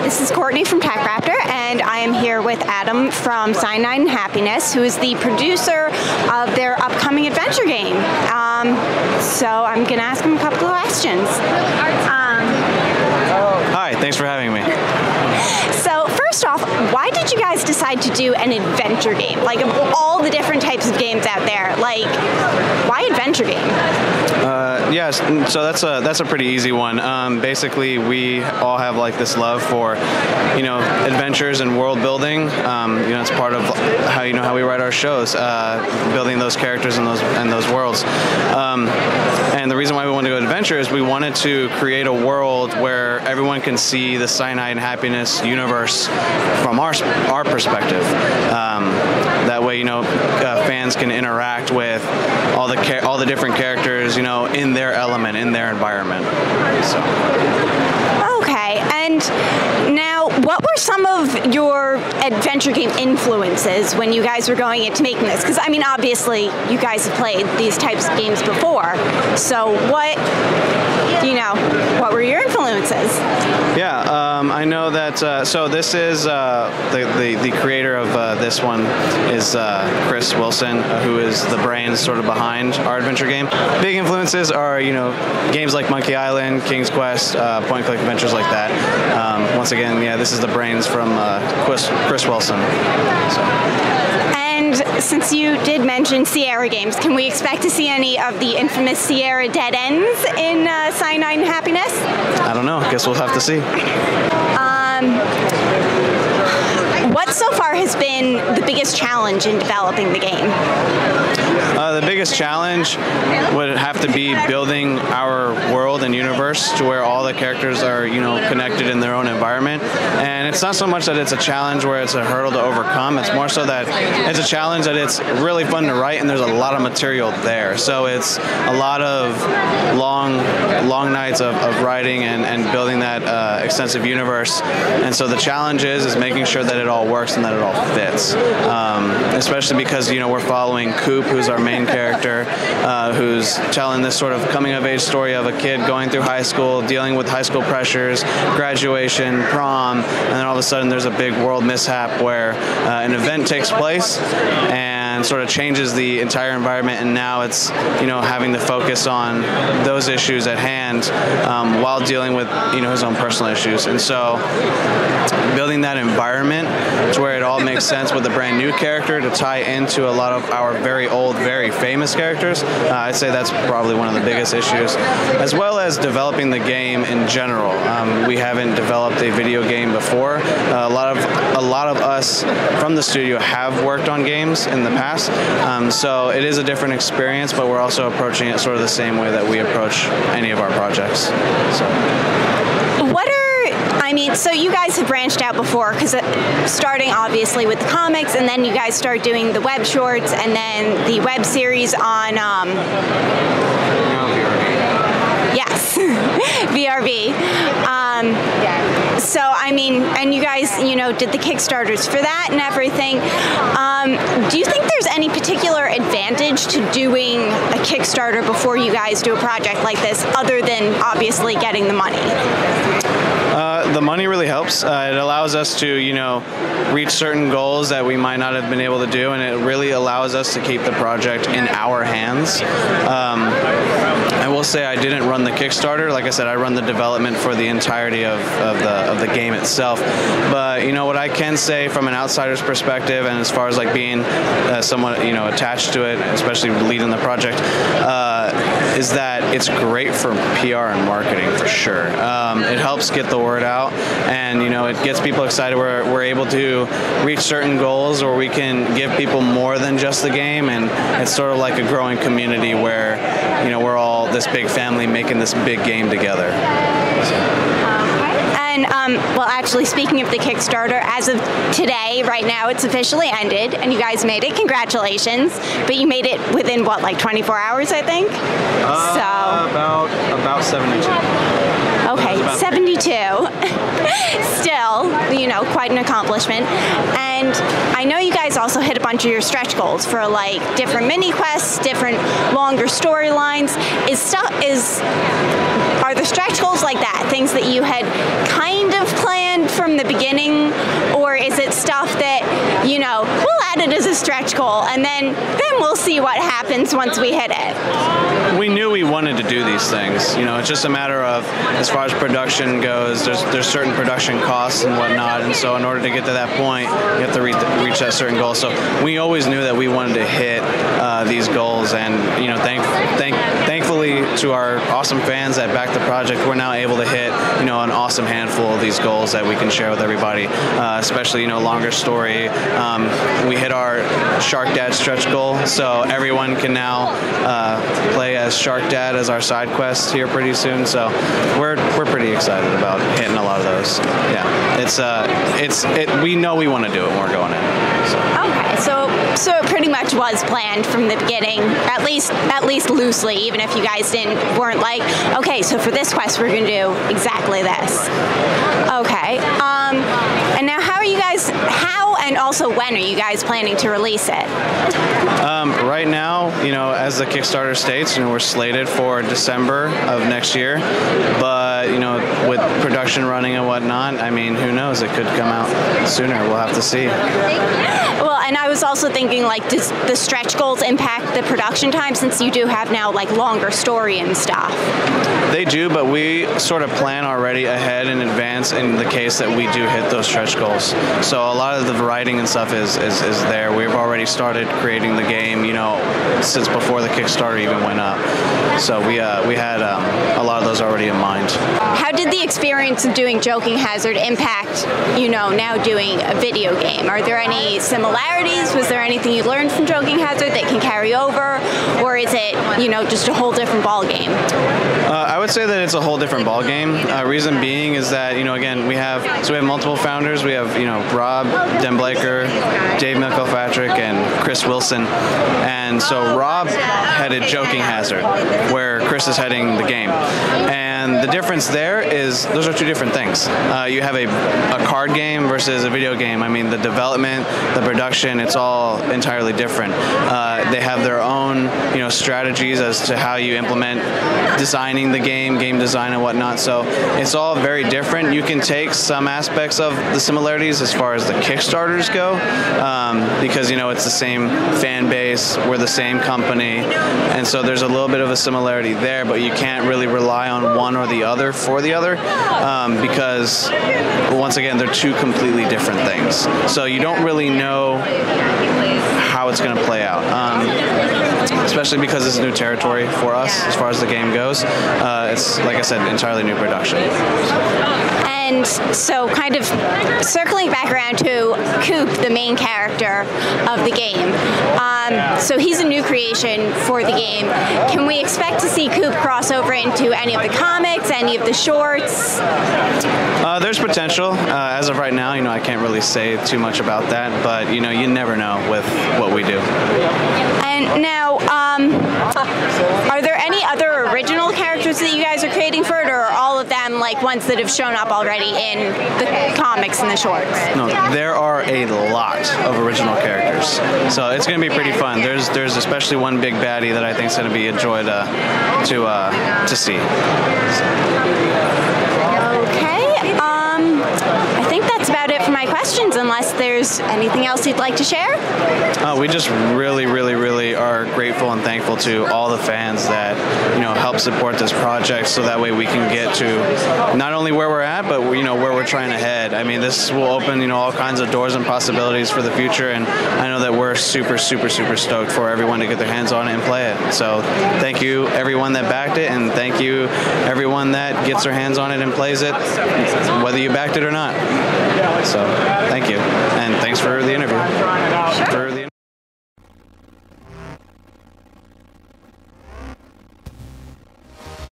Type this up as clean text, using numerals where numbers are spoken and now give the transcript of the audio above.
This is Courtney from TechRaptor, and I am here with Adam from Cyanide and Happiness, who is the producer of their upcoming adventure game. So I'm going to ask him a couple of questions. Hi, thanks for having me. So first off, why did you guys decide to do an adventure game? Like, of all the different types of games out there, like, why adventure game? Yes, so that's a pretty easy one. Basically, we all have like this love for, adventures and world building. It's part of how we write our shows, building those characters and those worlds. And the reason why we wanted to go adventure is we wanted to create a world where everyone can see the Cyanide and Happiness universe from our perspective. That way, fans can interact with all the different characters, in their element, in their environment. So. Okay, and now, what were some of your adventure game influences when you guys were going into making this? Because, obviously, you guys have played these types of games before. So, what were your influences? Yeah, I know that. So this is the creator of this one is Chris Wilson, who is the brains sort of behind our adventure game. Big influences are games like Monkey Island, King's Quest, point-and-click adventures like that. Once again, this is the brains from Chris Wilson. So. And since you did mention Sierra games, can we expect to see any of the infamous Sierra dead ends in Cyanide and Happiness? I don't know. Guess we'll have to see. What so far has been the biggest challenge in developing the game? The biggest challenge would have to be building our world and universe to where all the characters are, connected in their own environment. And it's not so much that it's a challenge where it's a hurdle to overcome. It's more so that it's a challenge that it's really fun to write and there's a lot of material there. So it's a lot of long nights of writing and building that extensive universe. And so the challenge is making sure that it all works and that it all fits. Especially because, we're following Coop, who's our main character, who's telling this sort of coming-of-age story of a kid going through high school, dealing with high school pressures, graduation, prom, and then all of a sudden there's a big world mishap where an event takes place and sort of changes the entire environment, and now it's having to focus on those issues at hand while dealing with his own personal issues. And so building that environment to where it all makes sense with a brand new character to tie into a lot of our very old, very famous characters, I'd say that's probably one of the biggest issues, as well as developing the game in general. We haven't developed a video game before. A lot of us from the studio have worked on games in the past, so it is a different experience, but we're also approaching it sort of the same way that we approach any of our projects. So you guys have branched out before, because starting obviously with the comics, and then you guys start doing the web shorts, and then the web series on yes, VRV. And you guys, did the Kickstarters for that and everything. Do you think there's any particular advantage to doing a Kickstarter before you guys do a project like this, other than obviously getting the money? The money really helps. It allows us to, reach certain goals that we might not have been able to do, and it really allows us to keep the project in our hands. I will say I didn't run the Kickstarter. Like I said, I run the development for the entirety of the game itself. But what I can say from an outsider's perspective, and as far as like being somewhat attached to it, especially leading the project, is that it's great for PR and marketing for sure. It helps get the word out, and it gets people excited. We're able to reach certain goals, or we can give people more than just the game, and it's sort of like a growing community where we're all this big family making this big game together. And, well, actually, speaking of the Kickstarter, as of today, right now, it's officially ended, and you guys made it. Congratulations. But you made it within, what, like 24 hours, I think? About 72. Okay, 72. Still, quite an accomplishment. And I know you guys also hit a bunch of your stretch goals for, like, different mini quests, different longer storylines. are the stretch goals like that things that you had kind of planned from the beginning, or is it stuff that, you know, we'll add it as a stretch goal and then we'll see what happens once we hit it? We knew we wanted to do these things. You know, it's just a matter of, as far as production goes, there's certain production costs and whatnot, and so in order to get to that point, you have to reach that certain goal. So we always knew that we wanted to hit these goals, and you know, thankfully to our awesome fans that backed the project, we're now able to hit, you know, an awesome handful of these goals that we can share with everybody, especially, you know, longer story. We hit our Shark Dad stretch goal, so everyone can now play as Shark Dad as our side quest here pretty soon. So we're pretty excited about hitting a lot of those. Yeah, we know we want to do it when we're going in. So. Okay, so it pretty much was planned from the beginning, at least loosely, even if you guys weren't like, okay, so for this quest we're going to do exactly this. Okay, and now how and also when are you guys planning to release it? Right now, you know, as the Kickstarter states, you know, we're slated for December of next year, but you know, with production running and whatnot, I mean, who knows? It could come out sooner. We'll have to see. Well, and I was also thinking, like, does the stretch goals impact the production time, since you do have now like longer story and stuff? They do, but we sort of plan already ahead in advance in the case that we do hit those stretch goals. So a lot of the writing and stuff is there. We've already started creating the game, you know, since before the Kickstarter even went up. So we had a lot of those already in mind. How did the experience of doing Joking Hazard impact, you know, now doing a video game? Are there any similarities? Was there anything you learned from Joking Hazard that can carry over, or is it, you know, just a whole different ball game? I would say that it's a whole different ball game. Reason being is that, you know, again, we have multiple founders. We have, you know, Rob Denblaker, Dave McElpatrick, and Chris Wilson. And so Rob headed Joking Hazard, where Chris is heading the game. And the difference there is those are two different things. You have a card game versus a video game. I mean, the development, the production, it's all entirely different. They have their own, you know, strategies as to how you implement designing the game design and whatnot. So it's all very different. You can take some aspects of the similarities as far as the Kickstarters go, because, you know, it's the same fan base, we're the same company, and so there's a little bit of a similarity there, but you can't really rely on one or the other for the other, because once again, they're two completely different things. So you don't really know how it's going to play out, especially because it's new territory for us as far as the game goes. It's, like I said, entirely new production. And so kind of circling back around to Coop, the main character of the game. So he's a new creation for the game. Can we expect to see Coop cross over into any of the comics, any of the shorts? There's potential. As of right now, you know, I can't really say too much about that, but, you know, you never know with what we do. And now, are there any other original characters that you guys are creating for it, or are all of them like ones that have shown up already in the comics and the shorts? No, there are a lot of original characters, so it's going to be pretty fun. There's especially one big baddie that I think is going to be a joy to see. Okay, I think that's about it for my questions, unless there's anything else you'd like to share? We just really are grateful and thankful to all the fans that, you know, help support this project, so that way we can get to not only where we're at, but, you know, where we're trying to head. I mean, this will open, you know, all kinds of doors and possibilities for the future, and I know that we're super stoked for everyone to get their hands on it and play it. So thank you everyone that backed it, and thank you everyone that gets their hands on it and plays it, whether you backed it or not. So thank you.